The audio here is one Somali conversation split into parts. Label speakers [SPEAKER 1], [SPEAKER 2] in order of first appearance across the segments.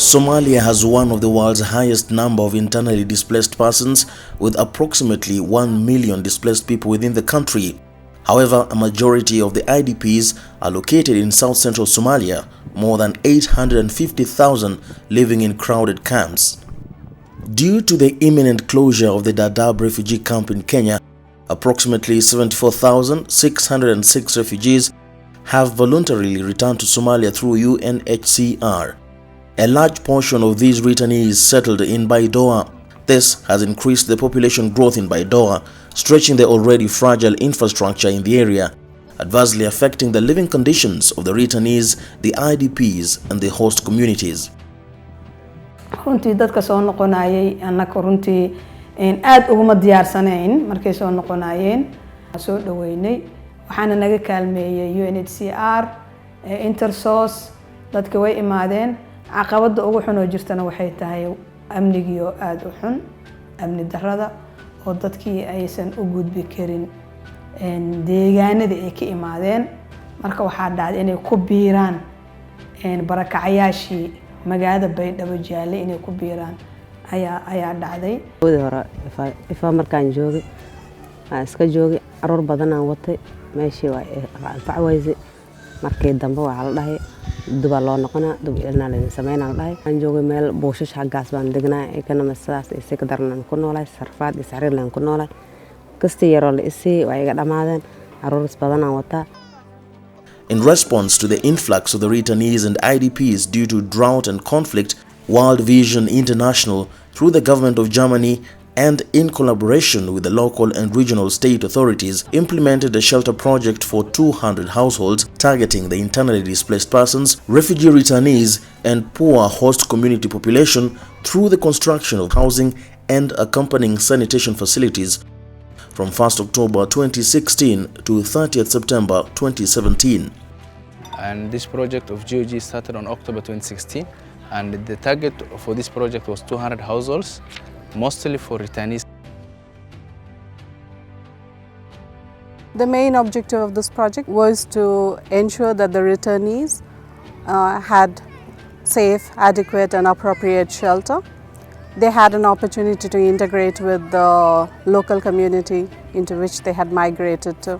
[SPEAKER 1] Somalia has one of the world's highest number of internally displaced persons, with approximately 1 million displaced people within the country. However, a majority of the IDPs are located in south-central Somalia, more than 850,000 living in crowded camps. Due to the imminent closure of the Dadaab refugee camp in Kenya, approximately 74,606 refugees have voluntarily returned to Somalia through UNHCR. A large portion of these returnees settled in Baidoa. This has increased the population growth in Baidoa, stretching the already fragile infrastructure in the area, adversely affecting the living conditions of the returnees, the IDPs, and the host communities.
[SPEAKER 2] runtii dadka soo noqonayay annaka runtii aad uguma diyaarsanayn markay soo noqonayeen soo dhaweynay waxaana naga kaalmeeyay UNHCR Intersource dadka way imaadeen caqabada ugu xun oo jirtana waxay tahay amnigiyo aad u xun amni darrada oo dadkii aysan u gudbi karin deegaanada ay ka imaadeen marka waxaa dhacday inay ku biiraan barakacayaashii magaalada Baydhabo Jaale inay ku biiraan ayaa dhacday
[SPEAKER 3] hore ifa markaan joogay iska joogay aroor badan aan watay meeshii waa anfacwayse markii dambe waxa la dhahay duba loo noqona dub ilna la sameeyna la dhahay aan joogay meel booshash xagaas baan degnaa ee kana masaas ee ka darnaan ku noolay sarfaad isariirlan ku noolay kasta yaro la isii waa iga dhamaadeen aroor badan aan wataa.
[SPEAKER 1] In response to the influx of the returnees and IDPs due to drought and conflict, World Vision International, through the government of Germany and in collaboration with the local and regional state authorities, implemented a shelter project for 200 households targeting the internally displaced persons, refugee returnees, and poor host community population through the construction of housing and accompanying sanitation facilities from 1st October 2016 to 30th September 2017.
[SPEAKER 4] And this project of GOG started on October 2016, and the target for this project was 200 households, mostly for returnees.
[SPEAKER 5] The main objective of this project was to ensure that the returnees had safe, adequate and appropriate shelter. They had an opportunity to integrate with the local community into which they had migrated to.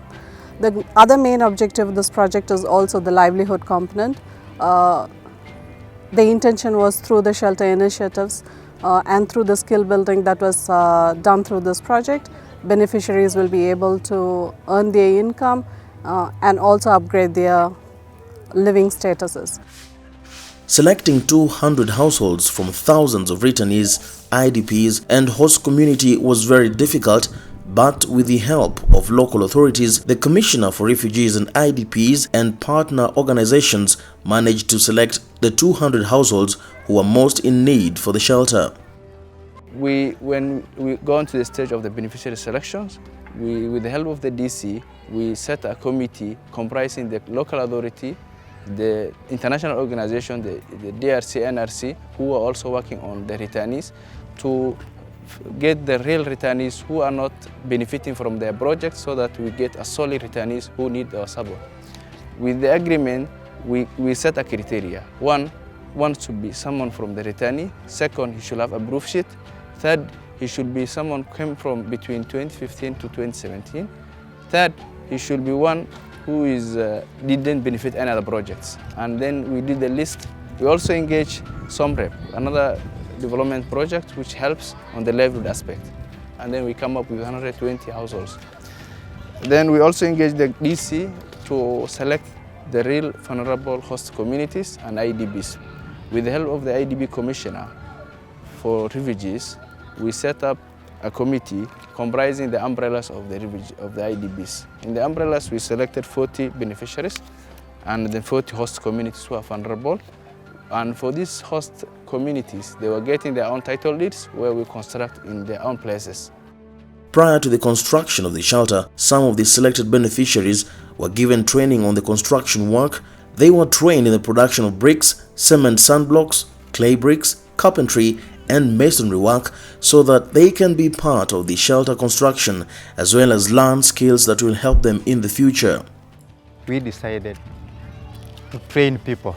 [SPEAKER 5] The other main objective of this project is also the livelihood component. The intention was through the shelter initiatives and through the skill building that was done through this project, beneficiaries will be able to earn their income and also upgrade their living statuses.
[SPEAKER 1] Selecting 200 households from thousands of returnees, IDPs, and host community was very difficult, but with the help of local authorities, the Commissioner for Refugees and IDPs and partner organizations managed to select the 200 households who are most in need for the shelter.
[SPEAKER 4] When we go on to the stage of the beneficiary selections, with the help of the DC, we set a committee comprising the local authority, the international organization, the DRC, NRC, who are also working on the returnees, to get the real returnees who are not benefiting from their project, so that we get a solid returnees who need our support. With the agreement, we set a criteria. One should be someone from the returnee. Second, he should have a proof sheet. Third, he should be someone who came from between 2015 to 2017. Third, he should be one who didn't benefit any other projects. And then we did the list. We also engaged SOMREP, another development project which helps on the livelihood aspect. And then we come up with 120 households. Then we also engaged the DC to select the real vulnerable host communities and IDBs. With the help of the IDB Commissioner for Refugees, we set up a committee comprising the umbrellas of the IDBs. In the umbrellas, we selected 40 beneficiaries and then 40 host communities who are vulnerable. And for these host communities, they were getting their own title deeds where we construct in their own places.
[SPEAKER 1] Prior to the construction of the shelter, some of the selected beneficiaries were given training on the construction work. They were trained in the production of bricks, cement sandblocks, clay bricks, carpentry, and masonry work, so that they can be part of the shelter construction as well as learn skills that will help them in the future.
[SPEAKER 6] We decided to train people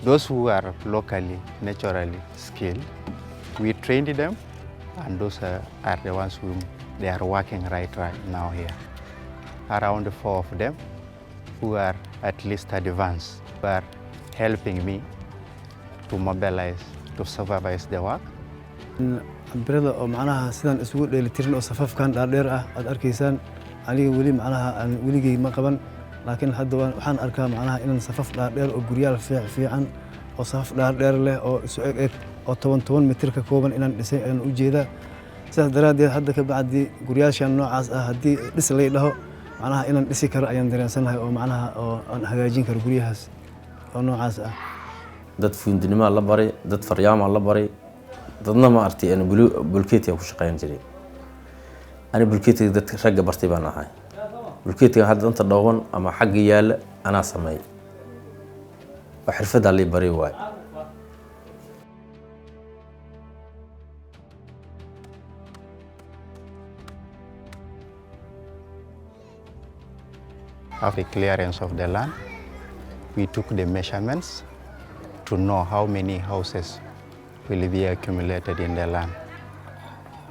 [SPEAKER 6] Those who are locally, naturally skilled, we trained them, and those are the ones who they are working right now here. Around 4 of them who are at least advanced, who are helping me to mobilize, to supervise the work.
[SPEAKER 7] birada oo macnaha sidan isugu dheelitirin oo safafkan dhaadheer ah aad arkaysaan aniga wali macnaha aan weligay ma qaban laakiin hadda waxaan arkaa macnaha inaan safaf dhaadheer oo guryaal fiican oo safaf dhaadheer leh oo isu eg oo 10 mitir ka kooban inaan dhisay aan u jeedaa sidaas daraadeed hadda ka bacdi guryaashan noocaas ah haddii dhis lay dhaho macnaha inaan dhisi karo ayaan dareensanahay oo macnaha oo aan hagaajin karo guryahaas oo noocaas ah
[SPEAKER 8] dad fuundinimo la baray dad faryaamo la baray dadna ma artay aan bulkeetiga ku shaqeyn jiray ani bulkeetiga dadka ragga bartay baan ahay bulkeetiga hadda inta dhooban ama xagga yaala ana sameey wax xirfad ali bari waay
[SPEAKER 6] After clearance of the land, we took the measurements to know how many houses will be accumulated in the land.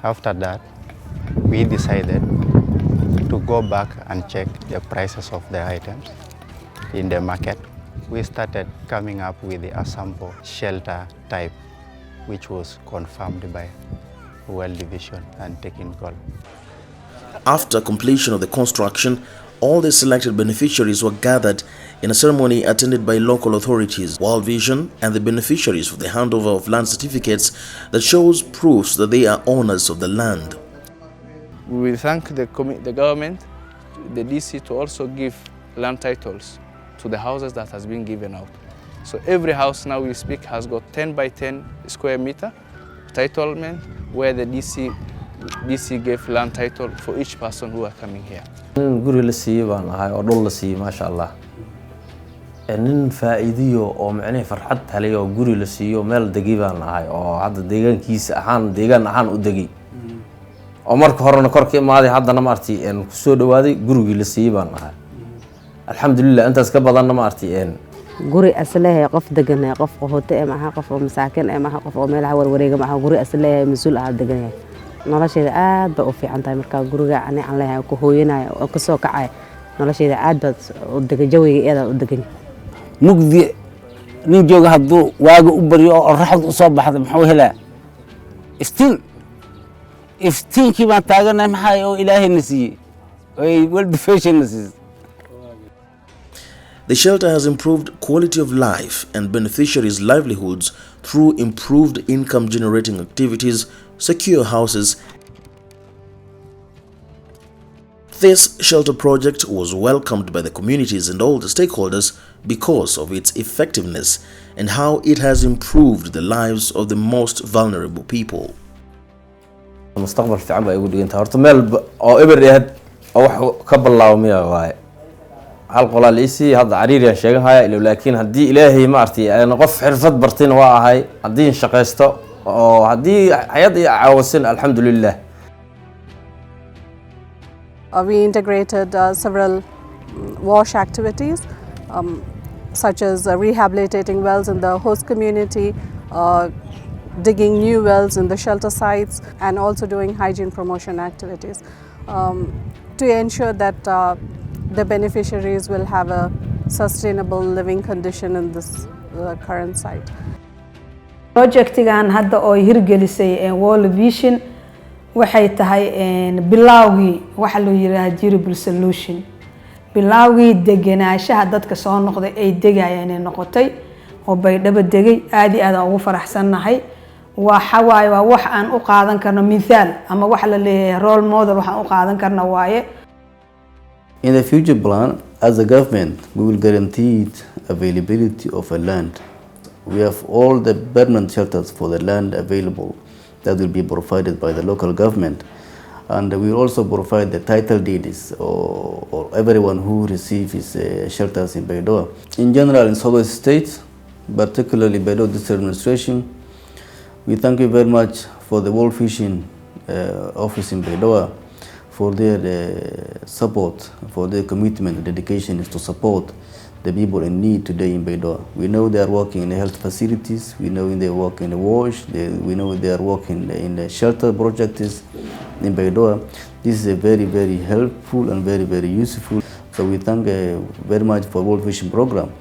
[SPEAKER 6] After that, we decided to go back and check the prices of the items in the market. We started coming up with a sample shelter type, which was confirmed by Well Division and Technical.
[SPEAKER 1] After completion of the construction, all the selected beneficiaries were gathered in a ceremony attended by local authorities, World Vision, and the beneficiaries for the handover of land certificates that shows proofs that they are owners of the land.
[SPEAKER 4] We thank the government, the DC, to also give land titles to the houses that has been given out. So every house now we speak has got 10 by 10 square meter titlement where the DC gave land title for each person who are coming here.
[SPEAKER 8] guri la siiyay baan ahay oo dhul la siiyay ma sha Allah nin faa'iidiyo oo macnaheedu farxad helay oo guri la siiyo meel degi baan ahay oo hadda deegaankiisa deegaan ahaan u degi oo marka horena korka imaaday haddana ma artay ku soo dhawaaday gurigii la siiyay baan ahay alxamdulillah intaas ka badanna ma artay
[SPEAKER 3] guri asleeyahay qof degan qof qohote ama qof masaakin ama qof oo meelaha warwareega ma guri asleeyahay mas'uul ah degan yahay nolosheeda aad ba u fiican tahay marka guriga aan leeyahay ku hooyanayo oo ka soo kacay nolosheeda aad ba u degan jawigeeda u degan
[SPEAKER 9] mugdi nin jooga hadduu waaga u baryo oo raxad u soo baxdo muxuu helaa iftiinkii baan taaganahay maxaa oo ilaahay na siiyey oo World Vision na siiyey.
[SPEAKER 1] The shelter has improved quality of life and beneficiaries' livelihoods through improved income-generating activities, secure houses. This shelter project was welcomed by the communities and all the stakeholders because of its effectiveness and how it has improved the lives of the most vulnerable people.
[SPEAKER 8] mustaqbal fiican bay ugu dhigantay horta meel oo ebereed oo wax ka bilaawmaya waay hal qolaal isi hadda cariiriyan sheegahaya laakiin hadii ilaahay ma artay aan qof xirfad bartin waa ahay hadii shaqeysto oo hadii hay'ad ay caawisan alxamdulillah.
[SPEAKER 5] We integrated several wash activities such as rehabilitating wells in the host community, digging new wells in the shelter sites, and also doing hygiene promotion activities to ensure that the beneficiaries will have a sustainable living condition in this current site.
[SPEAKER 2] Projectigan hadda oo hirgelisay World Vision waxay tahay bilawgii waxa loo yiraahdo durable solution bilawgii degenaanshaha dadka soo noqday ay degayaan inay noqotay oo bay dhaba degay aad iyo aad ugu faraxsanahay waxa waaye waa wax aan u qaadan karno misaal ama wax la leeyahay role model waxaan u qaadan karna waaye.
[SPEAKER 10] In the future plan, as a government, we will guarantee availability of a land. We have all the permanent shelters for the land available that will be provided by the local government. And we will also provide the title deeds or everyone who receives shelters in Baidoa. In general, in Southwest State, particularly Baidoa District Administration, we thank you very much for the World Vision office in Baidoa for their support, for their commitment and dedication is to support the people in need today in Baidoa. We know they are working in the health facilities, we know they work in the wash, we know they are working in the shelter projects in Baidoa. This is a very, very helpful and very, very useful. So we thank very much for World Vision Program.